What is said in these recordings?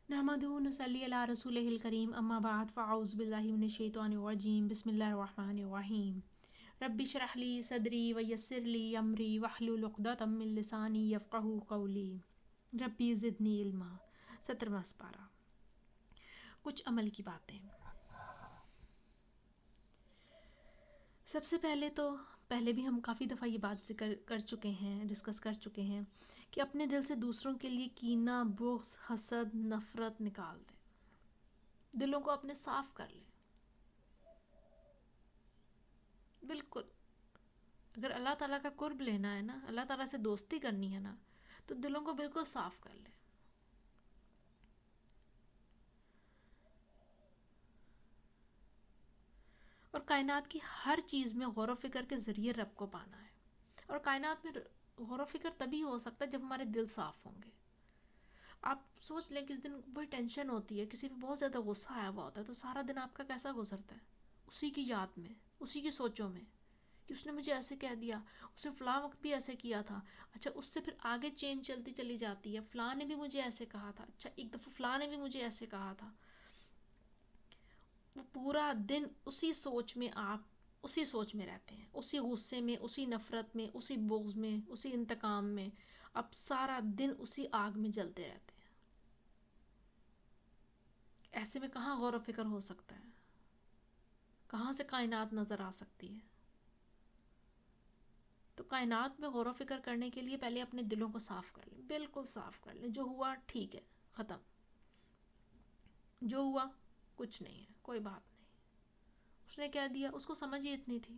نحمدہ و نصلی علی رسولہ الکریم اما بعد فاعوذ باللہ من الشیطان الرجیم بسم اللہ الرحمن الرحیم رب اشرح لی صدری ویسر لی امری واحلل عقدۃ من لسانی یفقہوا قولی ربی زدنی علما 17واں پارہ کچھ عمل کی باتیں۔ سب سے پہلے بھی ہم کافی دفعہ یہ بات ذکر کر چکے ہیں، ڈسکس کر چکے ہیں کہ اپنے دل سے دوسروں کے لیے کینہ، بغض، حسد، نفرت نکال دیں، دلوں کو اپنے صاف کر لیں۔ بالکل، اگر اللہ تعالیٰ کا قرب لینا ہے نا، اللہ تعالیٰ سے دوستی کرنی ہے نا، تو دلوں کو بالکل صاف کر لیں۔ اور کائنات کی ہر چیز میں غور و فکر کے ذریعے رب کو پانا ہے، اور کائنات میں غور و فکر تبھی ہو سکتا ہے جب ہمارے دل صاف ہوں گے۔ آپ سوچ لیں کس دن بڑی ٹینشن ہوتی ہے، کسی پہ بہت زیادہ غصہ آیا ہوا ہوتا ہے، تو سارا دن آپ کا کیسا گزرتا ہے؟ اسی کی یاد میں، اسی کی سوچوں میں کہ اس نے مجھے ایسے کہہ دیا، اسے فلاں وقت بھی ایسے کیا تھا، اچھا اس سے پھر آگے چین چلتی چلی جاتی ہے، فلاں نے بھی مجھے ایسے کہا تھا، اچھا ایک دفعہ فلاں نے بھی مجھے ایسے کہا تھا۔ وہ پورا دن اسی سوچ میں، آپ اسی سوچ میں رہتے ہیں، اسی غصے میں، اسی نفرت میں، اسی بغض میں، اسی انتقام میں، آپ سارا دن اسی آگ میں جلتے رہتے ہیں۔ ایسے میں کہاں غور و فکر ہو سکتا ہے؟ کہاں سے کائنات نظر آ سکتی ہے؟ تو کائنات میں غور و فکر کرنے کے لیے پہلے اپنے دلوں کو صاف کر لیں، بالکل صاف کر لیں۔ جو ہوا ٹھیک ہے، ختم۔ جو ہوا کچھ نہیں ہے، کوئی بات نہیں۔ اس نے کہہ دیا، اس کو سمجھ ہی اتنی تھی۔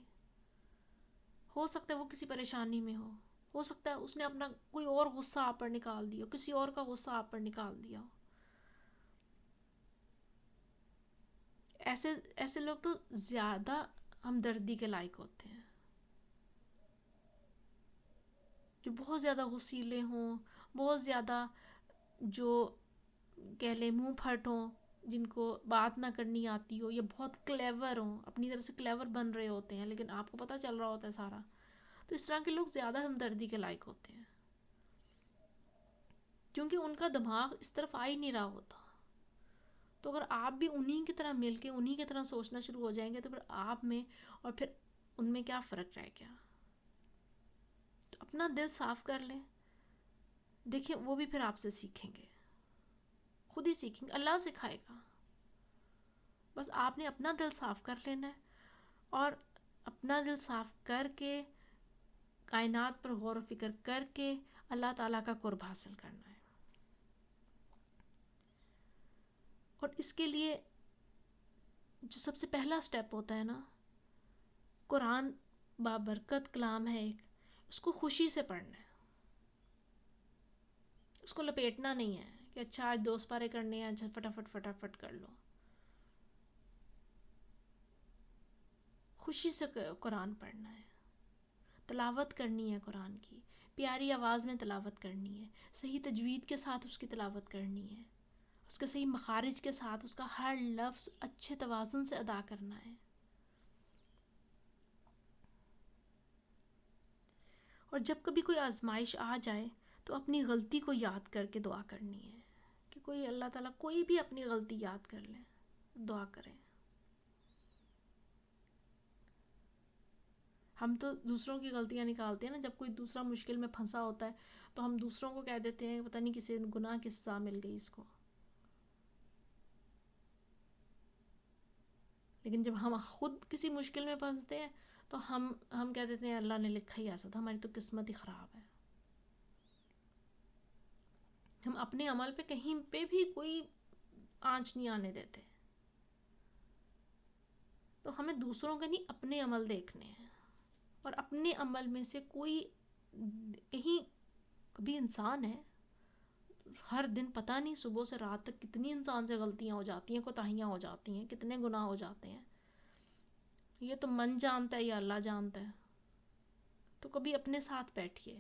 ہو سکتا ہے وہ کسی پریشانی میں ہو سکتا ہے اس نے اپنا کوئی اور غصہ آپ پر نکال دیا، کسی اور کا غصہ آپ پر نکال دیا ہو۔ ایسے لوگ تو زیادہ ہمدردی کے لائق ہوتے ہیں، جو بہت زیادہ غصیلے ہوں، بہت زیادہ جو کہہ لیں منہ پھٹ ہوں، جن کو بات نہ کرنی آتی ہو، یا بہت کلیور ہوں، اپنی طرف سے کلیور بن رہے ہوتے ہیں لیکن آپ کو پتہ چل رہا ہوتا ہے سارا، تو اس طرح کے لوگ زیادہ ہمدردی کے لائق ہوتے ہیں، کیونکہ ان کا دماغ اس طرف آ ہی نہیں رہا ہوتا۔ تو اگر آپ بھی انہی کی طرح مل کے انہی کی طرح سوچنا شروع ہو جائیں گے تو پھر آپ میں اور پھر ان میں کیا فرق رہ گیا؟ تو اپنا دل صاف کر لیں، دیکھیں وہ بھی پھر آپ سے سیکھیں گے، خود ہی سیکھیں گے، اللہ سکھائے گا۔ بس آپ نے اپنا دل صاف کر لینا ہے، اور اپنا دل صاف کر کے کائنات پر غور و فکر کر کے اللہ تعالیٰ کا قرب حاصل کرنا ہے۔ اور اس کے لیے جو سب سے پہلا سٹیپ ہوتا ہے نا، قرآن بابرکت کلام ہے ایک، اس کو خوشی سے پڑھنا ہے، اس کو لپیٹنا نہیں ہے کہ اچھا آج 2 پارے کرنے ہیں، اچھا فٹافٹ کر لو۔ خوشی سے قرآن پڑھنا ہے، تلاوت کرنی ہے قرآن کی، پیاری آواز میں تلاوت کرنی ہے، صحیح تجوید کے ساتھ اس کی تلاوت کرنی ہے، اس کے صحیح مخارج کے ساتھ اس کا ہر لفظ اچھے توازن سے ادا کرنا ہے۔ اور جب کبھی کوئی آزمائش آ جائے تو اپنی غلطی کو یاد کر کے دعا کرنی ہے، کہ کوئی اللہ تعالیٰ کوئی بھی اپنی غلطی یاد کر لیں، دعا کریں۔ ہم تو دوسروں کی غلطیاں نکالتے ہیں نا، جب کوئی دوسرا مشکل میں پھنسا ہوتا ہے تو ہم دوسروں کو کہہ دیتے ہیں پتہ نہیں کسی گناہ کی سزا مل گئی اس کو، لیکن جب ہم خود کسی مشکل میں پھنستے ہیں تو ہم کہہ دیتے ہیں اللہ نے لکھا ہی ایسا تھا، ہماری تو قسمت ہی خراب ہے۔ ہم اپنے عمل پہ کہیں پہ بھی کوئی آنچ نہیں آنے دیتے، تو ہمیں دوسروں کے نہیں اپنے عمل دیکھنے ہیں، اور اپنے عمل میں سے کوئی کہیں کبھی انسان ہے، ہر دن پتہ نہیں صبح سے رات تک کتنی انسان سے غلطیاں ہو جاتی ہیں، کوتاہیاں ہو جاتی ہیں، کتنے گناہ ہو جاتے ہیں، یہ تو من جانتا ہے یا اللہ جانتا ہے۔ تو کبھی اپنے ساتھ بیٹھیے،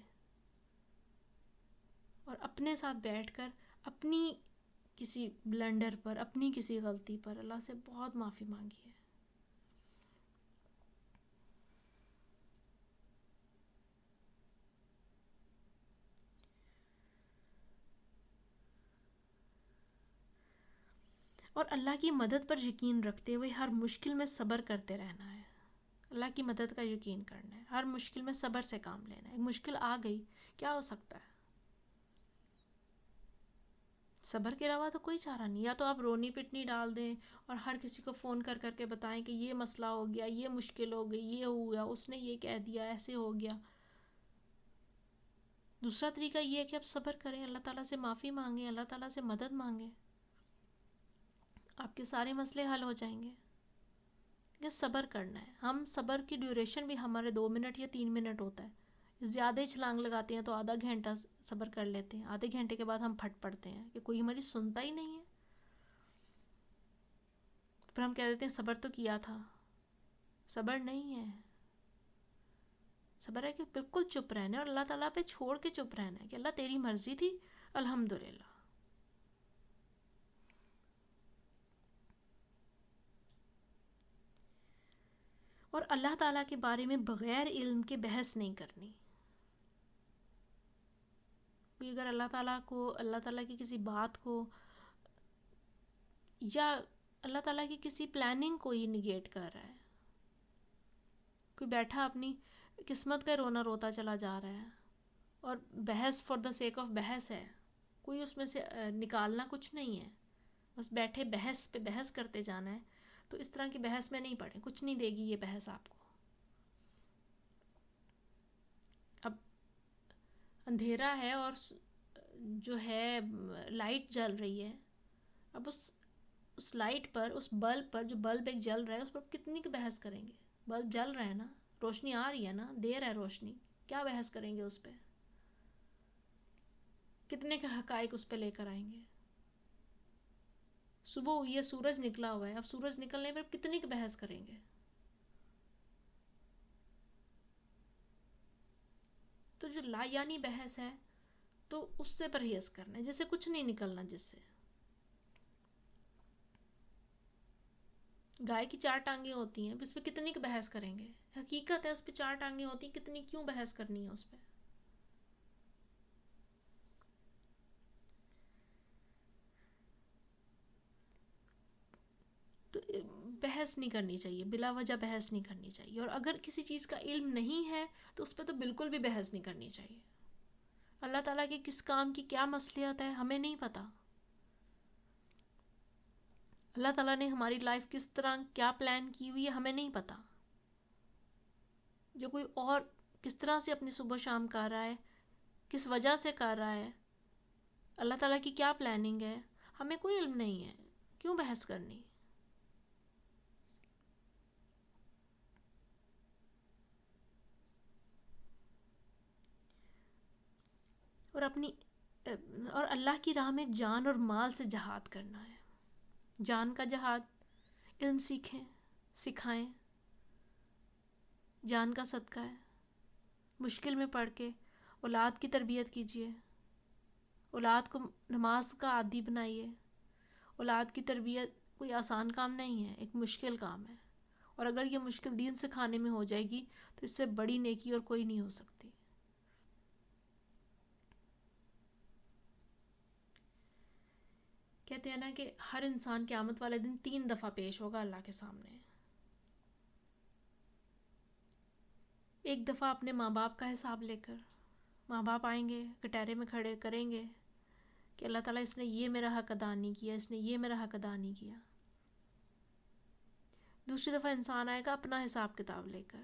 اور اپنے ساتھ بیٹھ کر اپنی کسی بلنڈر پر، اپنی کسی غلطی پر اللہ سے بہت معافی مانگیے۔ اور اللہ کی مدد پر یقین رکھتے ہوئے ہر مشکل میں صبر کرتے رہنا ہے. اللہ کی مدد کا یقین کرنا ہے, ہر مشکل میں صبر سے کام لینا ہے. ایک مشکل آ گئی, کیا ہو سکتا ہے؟ صبر کے علاوہ تو کوئی چارہ نہیں. یا تو آپ رونی پٹنی ڈال دیں اور ہر کسی کو فون کر کر کے بتائیں کہ یہ مسئلہ ہو گیا, یہ مشکل ہو گئی, یہ ہو گیا, اس نے یہ کہہ دیا, ایسے ہو گیا. دوسرا طریقہ یہ ہے کہ آپ صبر کریں, اللہ تعالیٰ سے معافی مانگیں, اللہ تعالیٰ سے مدد مانگیں, آپ کے سارے مسئلے حل ہو جائیں گے. یہ صبر کرنا ہے. ہم صبر کی ڈیوریشن بھی ہمارے 2 منٹ یا 3 منٹ ہوتا ہے. زیادہ ہی چھلانگ لگاتے ہیں تو آدھا گھنٹہ صبر کر لیتے ہیں, آدھے گھنٹے کے بعد ہم پھٹ پڑتے ہیں کہ کوئی ہماری سنتا ہی نہیں ہے. پھر ہم کہہ دیتے ہیں صبر تو کیا تھا. صبر نہیں ہے. صبر ہے کہ بالکل چپ رہنا ہے اور اللہ تعالیٰ پہ چھوڑ کے چپ رہنا ہے کہ اللہ تیری مرضی تھی, الحمدللہ. اور اللہ تعالیٰ کے بارے میں بغیر علم کے بحث نہیں کرنی. کوئی اگر اللہ تعالیٰ کی کسی بات کو یا اللہ تعالیٰ کی کسی پلاننگ کو ہی نگیٹ کر رہا ہے, کوئی بیٹھا اپنی قسمت کا رونا روتا چلا جا رہا ہے اور بحث فار دا سیک آف بحث ہے, کوئی اس میں سے نکالنا کچھ نہیں ہے, بس بیٹھے بحث پہ بحث کرتے جانا ہے, تو اس طرح کی بحث میں نہیں پڑیں, کچھ نہیں دے گی یہ بحث آپ کو. اب اندھیرا ہے اور جو ہے لائٹ جل رہی ہے, اب اس لائٹ پر, اس بلب پر, جو بلب ایک جل رہا ہے, اس پر کتنی کی بحث کریں گے؟ بلب جل رہا ہے نا, روشنی آ رہی ہے نا, دے رہا ہے روشنی, کیا بحث کریں گے اس پہ؟ کتنے کے حقائق اس پہ لے کر آئیں گے؟ صبح ہوئی ہے, سورج نکلا ہوا ہے, اب سورج نکلنے پر کتنی کی بحث کریں گے؟ تو جو لا یعنی بحث ہے تو اس سے پرہیز کرنا ہے, جس سے کچھ نہیں نکلنا. جس سے گائے کی 4 ٹانگیں ہوتی ہیں, اس پہ کتنی کی بحث کریں گے؟ حقیقت ہے اس پہ 4 ٹانگیں ہوتی ہیں, کتنی کیوں بحث کرنی ہے اس پہ؟ تو بحث نہیں کرنی چاہیے, بلا وجہ بحث نہیں کرنی چاہیے. اور اگر کسی چیز کا علم نہیں ہے تو اس پہ تو بالکل بھی بحث نہیں کرنی چاہیے. اللہ تعالیٰ کے کس کام کی کیا مصلحت ہے ہمیں نہیں پتہ. اللہ تعالیٰ نے ہماری لائف کس طرح کیا پلان کی ہوئی ہے ہمیں نہیں پتہ. جو کوئی اور کس طرح سے اپنی صبح شام کر رہا ہے, کس وجہ سے کر رہا ہے, اللہ تعالیٰ کی کیا پلاننگ ہے, ہمیں کوئی علم نہیں ہے, کیوں بحث کرنی؟ اور اللہ کی راہ میں جان اور مال سے جہاد کرنا ہے. جان کا جہاد, علم سیکھیں, سکھائیں, جان کا صدقہ ہے. مشکل میں پڑھ کے اولاد کی تربیت کیجیے, اولاد کو نماز کا عادی بنائیے. اولاد کی تربیت کوئی آسان کام نہیں ہے, ایک مشکل کام ہے, اور اگر یہ مشکل دین سکھانے میں ہو جائے گی تو اس سے بڑی نیکی اور کوئی نہیں ہو سکتی. کہتے ہیں نا کہ ہر انسان قیامت والے دن 3 دفعہ پیش ہوگا اللہ کے سامنے. ایک دفعہ اپنے ماں باپ کا حساب لے کر, ماں باپ آئیں گے, کٹہرے میں کھڑے کریں گے کہ اللہ تعالیٰ اس نے یہ میرا حق ادا نہیں کیا, اس نے یہ میرا حق ادا نہیں کیا. دوسری دفعہ انسان آئے گا اپنا حساب کتاب لے کر.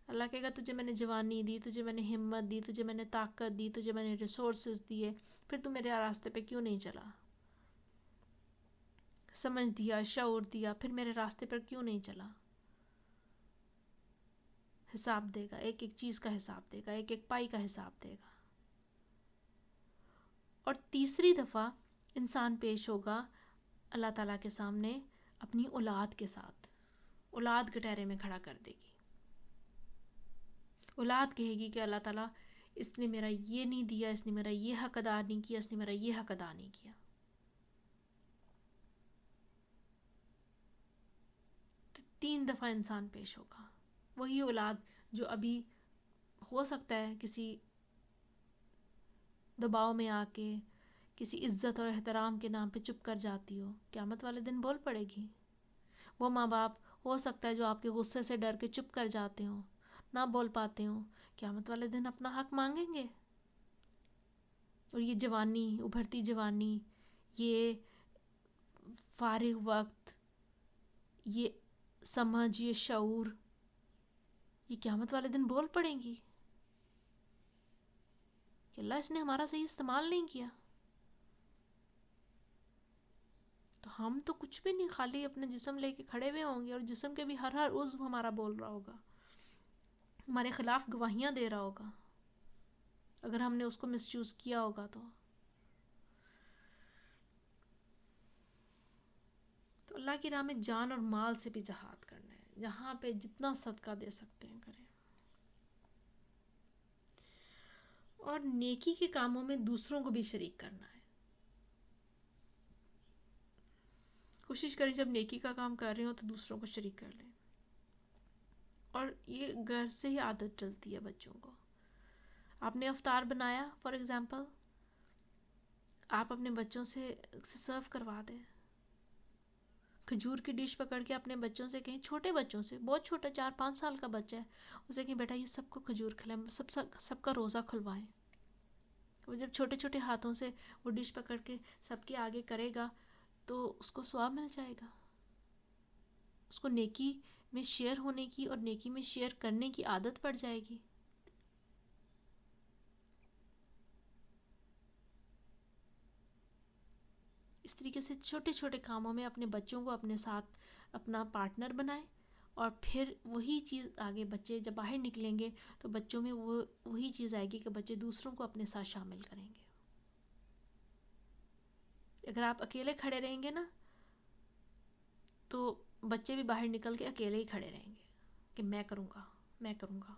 اللہ کہے گا تجھے میں نے جوانی دی, تجھے میں نے ہمت دی, تجھے میں نے طاقت دی, تجھے میں نے ریسورسز دیے, پھر تو میرے راستے پہ کیوں نہیں چلا؟ سمجھ دیا, شعور دیا, پھر میرے راستے پر کیوں نہیں چلا؟ حساب دے گا, ایک ایک چیز کا حساب دے گا, ایک ایک پائی کا حساب دے گا. اور تیسری دفعہ انسان پیش ہوگا اللہ تعالیٰ کے سامنے اپنی اولاد کے ساتھ. اولاد کٹہرے میں کھڑا کر دے گی. اولاد کہے گی کہ اللہ تعالیٰ اس نے میرا یہ نہیں دیا, اس نے میرا یہ حق ادا نہیں کیا, اس نے میرا یہ حق ادا نہیں کیا. 3 دفعہ انسان پیش ہوگا. وہی اولاد جو ابھی ہو سکتا ہے کسی دباؤ میں آ کے, کسی عزت اور احترام کے نام پہ چپ کر جاتی ہو، قیامت والے دن بول پڑے گی. وہ ماں باپ ہو سکتا ہے جو آپ کے غصے سے ڈر کے چپ کر جاتے ہوں، نہ بول پاتے ہوں، قیامت والے دن اپنا حق مانگیں گے. اور یہ جوانی، ابھرتی جوانی، یہ فارغ وقت، یہ سمجھ، یہ شعور، یہ قیامت والے دن بول پڑیں گی کہ اللہ اس نے ہمارا صحیح استعمال نہیں کیا. تو ہم تو کچھ بھی نہیں، خالی اپنے جسم لے کے کھڑے ہوئے ہوں گے، اور جسم کے بھی ہر عضو ہمارا بول رہا ہوگا، ہمارے خلاف گواہیاں دے رہا ہوگا اگر ہم نے اس کو مس یوز کیا ہوگا. تو اللہ کی راہ میں جان اور مال سے بھی جہاد کرنا ہے، جہاں پہ جتنا صدقہ دے سکتے ہیں کریں. اور نیکی کے کاموں میں دوسروں کو بھی شریک کرنا ہے. کوشش کریں جب نیکی کا کام کر رہے ہو تو دوسروں کو شریک کر لیں. اور یہ گھر سے ہی عادت ڈلتی ہے بچوں کو. آپ نے افطار بنایا فار ایگزامپل، آپ اپنے بچوں سے سرو کروا دیں. کھجور کی ڈش پکڑ کے اپنے بچوں سے کہیں، چھوٹے بچوں سے، بہت چھوٹا 4-5 سال کا بچہ ہے، اسے کہیں بیٹا یہ سب کو کھجور کھلائیں، سب کا روزہ کھلوائیں. وہ جب چھوٹے چھوٹے ہاتھوں سے وہ ڈش پکڑ کے سب کے آگے کرے گا تو اس کو ثواب مل جائے گا، اس کو نیکی میں شیئر ہونے کی اور نیکی میں شیئر کرنے کی عادت پڑ جائے گی. اس طریقے سے چھوٹے چھوٹے کاموں میں اپنے بچوں کو اپنے ساتھ اپنا پارٹنر بنائیں، اور پھر وہی چیز آگے بچے جب باہر نکلیں گے تو بچوں میں وہی چیز آئے گی کہ بچے دوسروں کو اپنے ساتھ شامل کریں گے. اگر آپ اکیلے کھڑے رہیں گے نا تو بچے بھی باہر نکل کے اکیلے ہی کھڑے رہیں گے کہ میں کروں گا، میں کروں گا.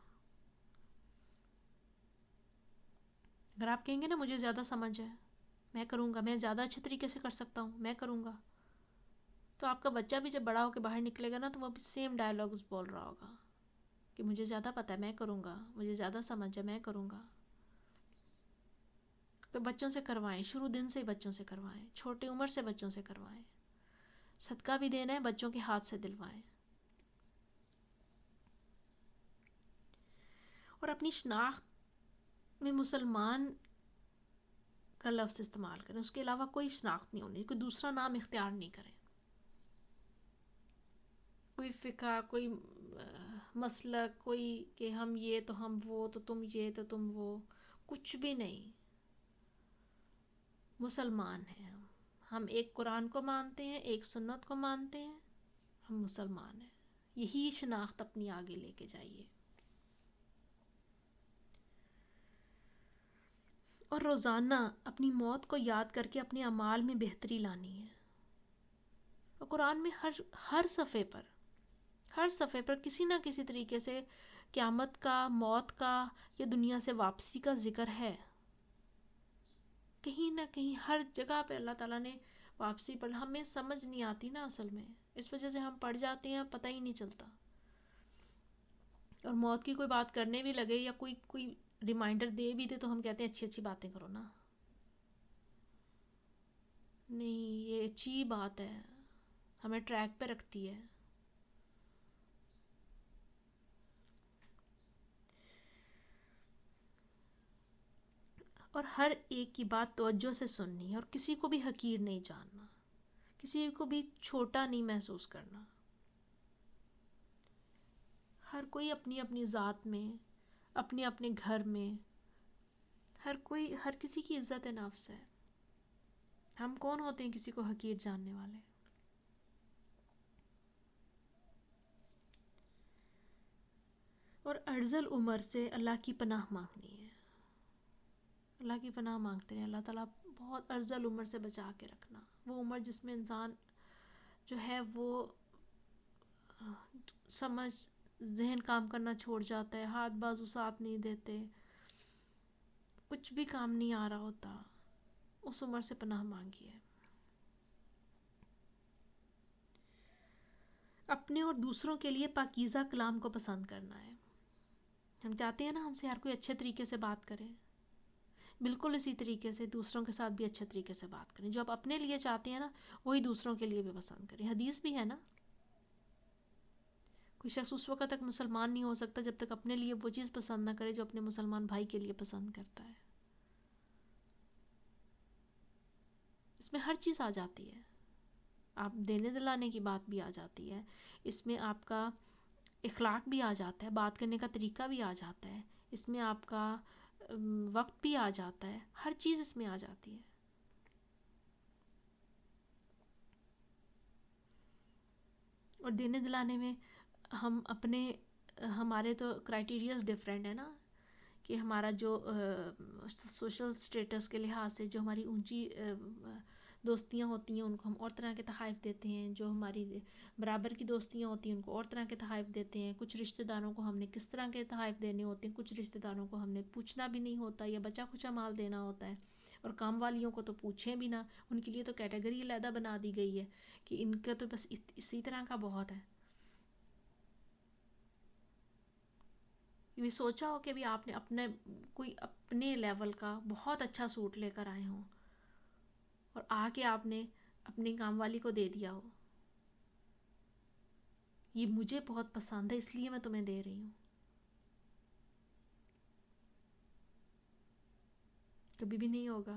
اگر آپ کہیں گے نا مجھے زیادہ سمجھ ہے، میں کروں گا، میں زیادہ اچھے طریقے سے کر سکتا ہوں، میں کروں گا، تو آپ کا بچہ بھی جب بڑا ہو کے باہر نکلے گا نا تو وہ بھی سیم ڈائلاگز بول رہا ہوگا کہ مجھے زیادہ پتہ ہے، میں کروں گا، مجھے زیادہ سمجھ ہے، میں کروں گا. تو بچوں سے کروائیں، شروع دن سے بچوں سے کروائیں، چھوٹے عمر سے بچوں سے کروائیں. صدقہ بھی دینا ہے بچوں کے ہاتھ سے دلوائیں. اور اپنی شناخت میں مسلمان کا لفظ استعمال کریں، اس کے علاوہ کوئی شناخت نہیں ہونی، کوئی دوسرا نام اختیار نہیں کریں. کوئی فقہ، کوئی مسلک، کوئی کہ ہم یہ تو ہم وہ، تو تم یہ تو تم وہ، کچھ بھی نہیں. مسلمان ہیں ہم ایک قرآن کو مانتے ہیں، ایک سنت کو مانتے ہیں، ہم مسلمان ہیں. یہی شناخت اپنی آگے لے کے جائیے. اور روزانہ اپنی موت کو یاد کر کے اپنے اعمال میں بہتری لانی ہے. اور قرآن میں ہر صفحے پر کسی نہ کسی طریقے سے قیامت کا، موت کا یا دنیا سے واپسی کا ذکر ہے. کہیں نہ کہیں ہر جگہ پہ اللہ تعالیٰ نے واپسی پر، ہمیں سمجھ نہیں آتی نا اصل میں، اس وجہ سے ہم پڑھ جاتے ہیں، پتہ ہی نہیں چلتا. اور موت کی کوئی بات کرنے بھی لگے یا کوئی ریمائنڈر دے بھی دے تو ہم کہتے ہیں اچھی اچھی باتیں کرو نا. نہیں، یہ اچھی بات ہے، ہمیں ٹریک پہ رکھتی ہے. اور ہر ایک کی بات توجہ سے سننی ہے، اور کسی کو بھی حقیر نہیں جاننا، کسی کو بھی چھوٹا نہیں محسوس کرنا. ہر کوئی اپنی اپنی ذات میں، اپنے اپنے گھر میں، ہر کسی کی عزت نفس ہے. ہم کون ہوتے ہیں کسی کو حقیر جاننے والے؟ اور ارذل عمر سے اللہ کی پناہ مانگنی ہے. اللہ کی پناہ مانگتے ہیں، اللہ تعالیٰ بہت ارذل عمر سے بچا کے رکھنا. وہ عمر جس میں انسان جو ہے وہ سمجھ، ذہن کام کرنا چھوڑ جاتا ہے، ہاتھ بازو ساتھ نہیں دیتے، کچھ بھی کام نہیں آ رہا ہوتا، اس عمر سے پناہ مانگیے. اپنے اور دوسروں کے لیے پاکیزہ کلام کو پسند کرنا ہے. ہم چاہتے ہیں نا ہم سے ہر کوئی اچھے طریقے سے بات کرے، بالکل اسی طریقے سے دوسروں کے ساتھ بھی اچھے طریقے سے بات کریں. جو آپ اپنے لیے چاہتے ہیں نا وہی دوسروں کے لیے بھی پسند کریں. حدیث بھی ہے نا، کوئی شخص اس وقت تک مسلمان نہیں ہو سکتا جب تک اپنے لیے وہ چیز پسند نہ کرے جو اپنے مسلمان بھائی کے لیے پسند کرتا ہے. اس میں ہر چیز آ جاتی ہے. آپ دینے دلانے کی بات بھی آ جاتی ہے، اس میں آپ کا اخلاق بھی آ جاتا ہے، بات کرنے کا طریقہ بھی آ جاتا ہے، اس میں آپ کا وقت بھی آ جاتا ہے، ہر چیز اس میں آ جاتی ہے. اور دینے دلانے میں ہم اپنے ہمارے تو کرائٹیریاز ڈفرینٹ ہے نا، کہ ہمارا جو سوشل سٹیٹس کے لحاظ سے جو ہماری اونچی دوستیاں ہوتی ہیں ان کو ہم اور طرح کے تحائف دیتے ہیں، جو ہماری برابر کی دوستیاں ہوتی ہیں ان کو اور طرح کے تحائف دیتے ہیں. کچھ رشتہ داروں کو ہم نے کس طرح کے تحائف دینے ہوتے ہیں، کچھ رشتہ داروں کو ہم نے پوچھنا بھی نہیں ہوتا یا بچا کھچا مال دینا ہوتا ہے، اور کام والیوں کو تو پوچھیں بھی نہ، ان کے لیے تو کیٹیگری علیحدہ بنا دی گئی ہے کہ ان کا تو بس اسی طرح کا بہت ہے. یہ سوچا ہو کہ ابھی آپ نے اپنے کوئی اپنے لیول کا بہت اچھا سوٹ لے کر آئے ہوں اور آ کے آپ نے اپنی کام والی کو دے دیا ہو، یہ مجھے بہت پسند ہے اس لیے میں تمہیں دے رہی ہوں. کبھی بھی نہیں ہوگا.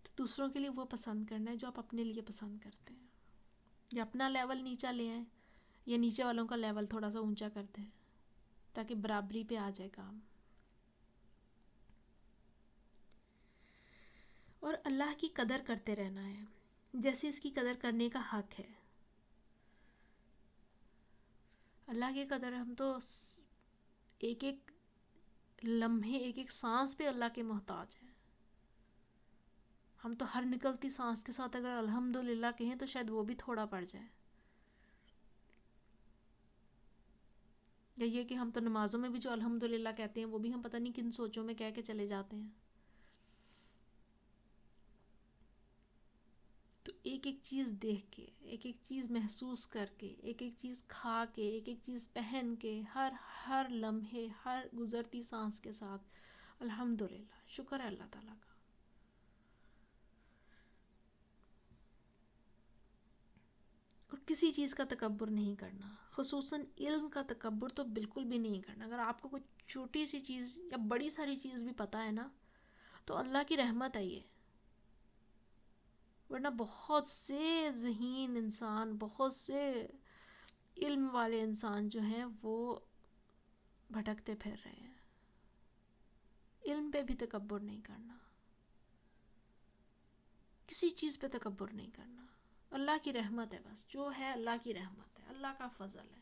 تو دوسروں کے لیے وہ پسند کرنا ہے جو آپ اپنے لیے پسند کرتے ہیں. یا اپنا لیول نیچا لے آئیں یا نیچے والوں کا لیول تھوڑا سا اونچا کر دیں تاکہ برابری پہ آ جائے کام. اور اللہ کی قدر کرتے رہنا ہے جیسے اس کی قدر کرنے کا حق ہے. اللہ کی قدر ہم تو ایک ایک لمحے ایک ایک سانس پہ اللہ کے محتاج ہیں. ہم تو ہر نکلتی سانس کے ساتھ اگر الحمدللہ کہیں تو شاید وہ بھی تھوڑا پڑ جائے. یا یہ کہ ہم تو نمازوں میں بھی جو الحمدللہ کہتے ہیں وہ بھی ہم پتہ نہیں کن سوچوں میں کہہ کے چلے جاتے ہیں. تو ایک ایک چیز دیکھ کے، ایک ایک چیز محسوس کر کے، ایک ایک چیز کھا کے، ایک ایک چیز پہن کے، ہر لمحے ہر گزرتی سانس کے ساتھ الحمدللہ شکر ہے اللہ تعالیٰ کا. اور کسی چیز کا تکبر نہیں کرنا، خصوصاً علم کا تکبر تو بالکل بھی نہیں کرنا. اگر آپ کو کوئی چھوٹی سی چیز یا بڑی ساری چیز بھی پتہ ہے نا تو اللہ کی رحمت ہے یہ. ورنہ بہت سے ذہین انسان، بہت سے علم والے انسان جو ہیں وہ بھٹکتے پھر رہے ہیں. علم پہ بھی تکبر نہیں کرنا، کسی چیز پہ تکبر نہیں کرنا. اللہ کی رحمت ہے، بس جو ہے اللہ کی رحمت ہے، اللہ کا فضل ہے.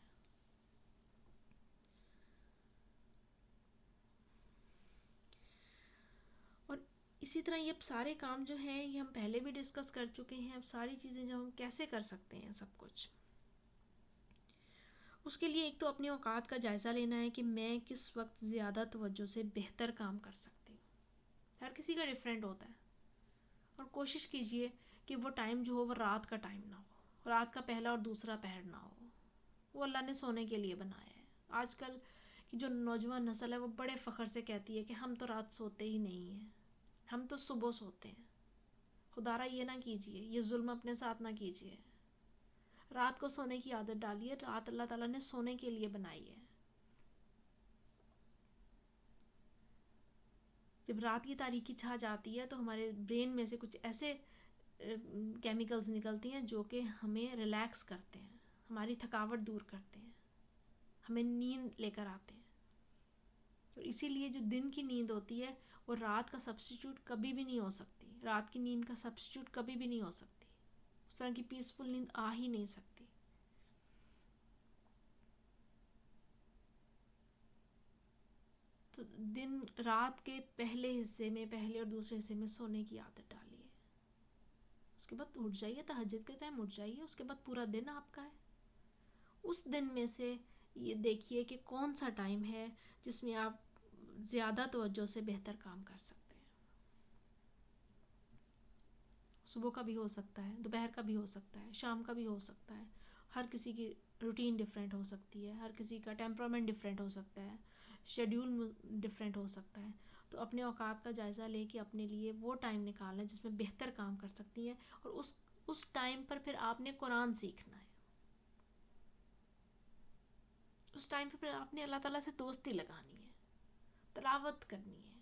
اور اسی طرح یہ سارے کام جو ہیں یہ ہم پہلے بھی ڈسکس کر چکے ہیں. اب ساری چیزیں جو ہم کیسے کر سکتے ہیں سب کچھ، اس کے لیے ایک تو اپنے اوقات کا جائزہ لینا ہے کہ میں کس وقت زیادہ توجہ سے بہتر کام کر سکتی ہوں. ہر کسی کا ڈیفرنٹ ہوتا ہے، اور کوشش کیجئے کہ وہ ٹائم جو ہو وہ رات کا ٹائم نہ ہو، رات کا پہلا اور دوسرا پہر نہ ہو. وہ اللہ نے سونے کے لیے بنایا ہے. آج کل کی جو نوجوان نسل ہے وہ بڑے فخر سے کہتی ہے کہ ہم تو رات سوتے ہی نہیں ہیں، ہم تو صبح سوتے ہیں. خدا را یہ نہ کیجئے، یہ ظلم اپنے ساتھ نہ کیجئے. رات کو سونے کی عادت ڈالیے. رات اللہ تعالیٰ نے سونے کے لیے بنائی ہے. جب رات کی تاریکی چھا جاتی ہے تو ہمارے برین میں سے کچھ ایسے کیمیکلز نکلتی ہیں جو کہ ہمیں ریلیکس کرتے ہیں، ہماری تھکاوٹ دور کرتے ہیں، ہمیں نیند لے کر آتے ہیں. اور اسی لیے جو دن کی نیند ہوتی ہے وہ رات کا سبسٹیٹیوٹ کبھی بھی نہیں ہو سکتی. رات کی نیند کا سبسٹیٹیوٹ کبھی بھی نہیں ہو سکتی. اس طرح کی پیسفل نیند آ ہی نہیں سکتی. تو دن رات کے پہلے حصے میں، پہلے اور دوسرے حصے میں سونے کی عادت ڈالیے. اس کے بعد اٹھ جائیے، تہجد کے ٹائم اٹھ جائیے. اس کے بعد پورا دن آپ کا ہے. اس دن میں سے یہ دیکھیے کہ کون سا ٹائم ہے جس میں آپ زیادہ توجہ سے بہتر کام کر سکتے ہیں. صبح کا بھی ہو سکتا ہے، دوپہر کا بھی ہو سکتا ہے، شام کا بھی ہو سکتا ہے. ہر کسی کی روٹین ڈیفرنٹ ہو سکتی ہے، ہر کسی کا ٹیمپرامنٹ ڈیفرنٹ ہو سکتا ہے. شیڈیول ڈفرینٹ ہو سکتا ہے. تو اپنے اوقات کا جائزہ لے کے اپنے لیے وہ ٹائم نکالنا جس میں بہتر کام کر سکتی ہیں, اور اس ٹائم پر پھر آپ نے قرآن سیکھنا ہے. اس ٹائم پہ پھر آپ نے اللہ تعالیٰ سے دوستی لگانی ہے, تلاوت کرنی ہے.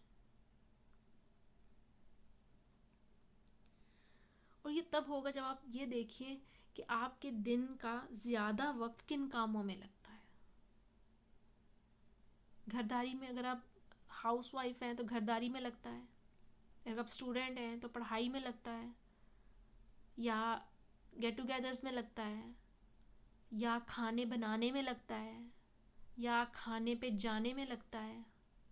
اور یہ تب ہوگا جب آپ یہ دیکھیے کہ آپ کے دن کا زیادہ وقت کن کاموں میں لگتا ہے. گھرداری میں, اگر آپ ہاؤس وائف ہیں تو گھرداری میں لگتا ہے, اگر آپ اسٹوڈنٹ ہیں تو پڑھائی میں لگتا ہے, یا گیٹ ٹوگیدرز میں لگتا ہے, یا کھانے بنانے میں لگتا ہے, یا کھانے پہ جانے میں لگتا ہے.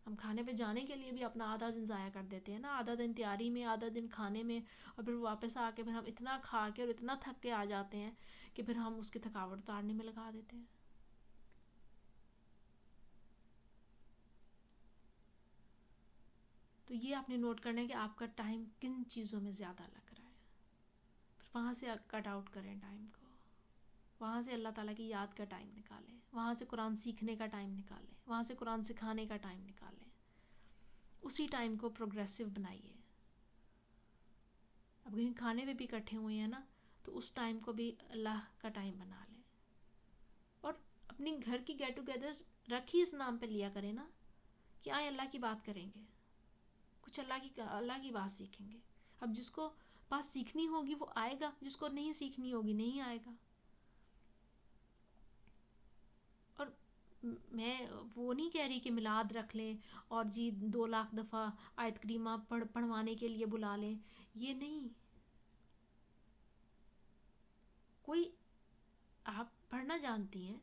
ہم کھانے پہ جانے کے لیے بھی اپنا آدھا دن ضائع کر دیتے ہیں نا, آدھا دن تیاری میں, آدھا دن کھانے میں, اور پھر واپس آ کے پھر ہم اتنا کھا کے اور اتنا تھک کے آ جاتے ہیں کہ پھر ہم اس کی تھکاوٹ اتارنے میں لگا دیتے ہیں. تو یہ آپ نے نوٹ کرنا ہے کہ آپ کا ٹائم کن چیزوں میں زیادہ لگ رہا ہے, پھر وہاں سے کٹ آؤٹ کریں ٹائم کو, وہاں سے اللہ تعالیٰ کی یاد کا ٹائم نکالیں, وہاں سے قرآن سیکھنے کا ٹائم نکالیں, وہاں سے قرآن سکھانے کا ٹائم نکالیں. اسی ٹائم کو پروگریسو بنائیے. اب کہیں کھانے پہ بھی اکٹھے ہوئے ہیں نا, تو اس ٹائم کو بھی اللہ کا ٹائم بنا لیں. اور اپنی گھر کی گیٹ ٹوگیدرز رکھ ہی اس نام پہ لیا کریں نا کہ آئیں اللہ کی بات کریں گے, کچھ اللہ کی بات سیکھیں گے. اب جس کو بات سیکھنی ہوگی وہ آئے گا, جس کو نہیں سیکھنی ہوگی نہیں آئے گا. اور میں وہ نہیں کہہ رہی کہ میلاد رکھ لیں اور جی 2 لاکھ دفعہ آیت کریمہ پڑھوانے کے لیے بلا لیں, یہ نہیں. کوئی آپ پڑھنا جانتی ہیں,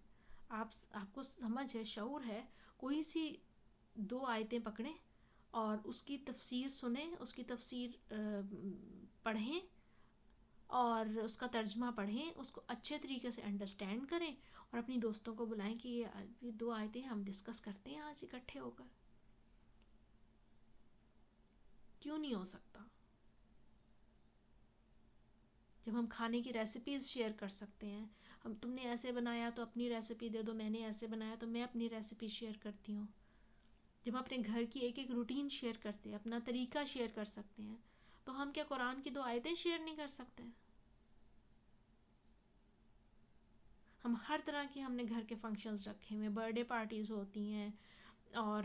آپ کو سمجھ ہے, شعور ہے, کوئی سی 2 آیتیں پکڑیں اور اس کی تفسیر سنیں, اس کی تفسیر پڑھیں اور اس کا ترجمہ پڑھیں, اس کو اچھے طریقے سے انڈرسٹینڈ کریں, اور اپنی دوستوں کو بلائیں کہ یہ 2 آیتیں ہم ڈسکس کرتے ہیں آج اکٹھے ہو کر. کیوں نہیں ہو سکتا؟ جب ہم کھانے کی ریسیپیز شیئر کر سکتے ہیں, تم نے ایسے بنایا تو اپنی ریسیپی دے دو, میں نے ایسے بنایا تو میں اپنی ریسیپی شیئر کرتی ہوں. جب ہم اپنے گھر کی ایک روٹین شیئر کرتے ہیں, اپنا طریقہ شیئر کر سکتے ہیں, تو ہم کیا قرآن کی 2 آیتیں شیئر نہیں کر سکتے؟ ہم ہر طرح کی, ہم نے گھر کے فنکشنز رکھے ہوئے, برتھ ڈے پارٹیز ہوتی ہیں, اور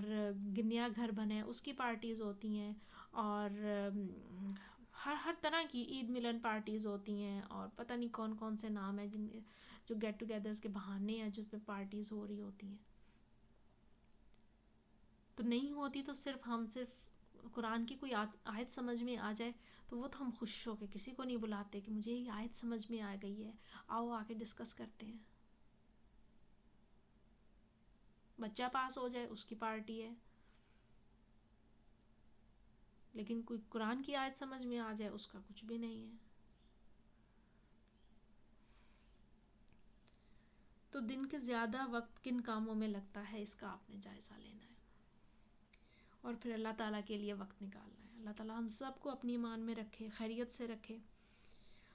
گنیا گھر بنے اس کی پارٹیز ہوتی ہیں, اور ہر طرح کی عید ملن پارٹیز ہوتی ہیں, اور پتہ نہیں کون کون سے نام ہیں جو گیٹ ٹوگیدرز کے بہانے ہیں جس پہ پارٹیز ہو رہی ہوتی ہیں. تو نہیں ہوتی تو صرف قرآن کی کوئی آیت سمجھ میں آ جائے تو وہ تو ہم خوش ہو کے کسی کو نہیں بلاتے کہ مجھے یہ آیت سمجھ میں آ گئی ہے, آؤ آ کے ڈسکس کرتے ہیں. بچہ پاس ہو جائے اس کی پارٹی ہے, لیکن کوئی قرآن کی آیت سمجھ میں آ جائے اس کا کچھ بھی نہیں ہے. تو دن کے زیادہ وقت کن کاموں میں لگتا ہے, اس کا آپ نے جائزہ لینا ہے, اور پھر اللہ تعالیٰ کے لیے وقت نکالنا ہے. اللہ تعالیٰ ہم سب کو اپنی ایمان میں رکھے, خیریت سے رکھے.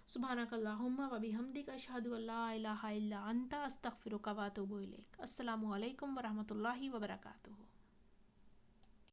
سبحانک اللہم و بحمدک, اشہد ان لا الہ الا انت, استغفرک و اتوب الیک. السلام علیکم ورحمۃ اللہ وبرکاتہ.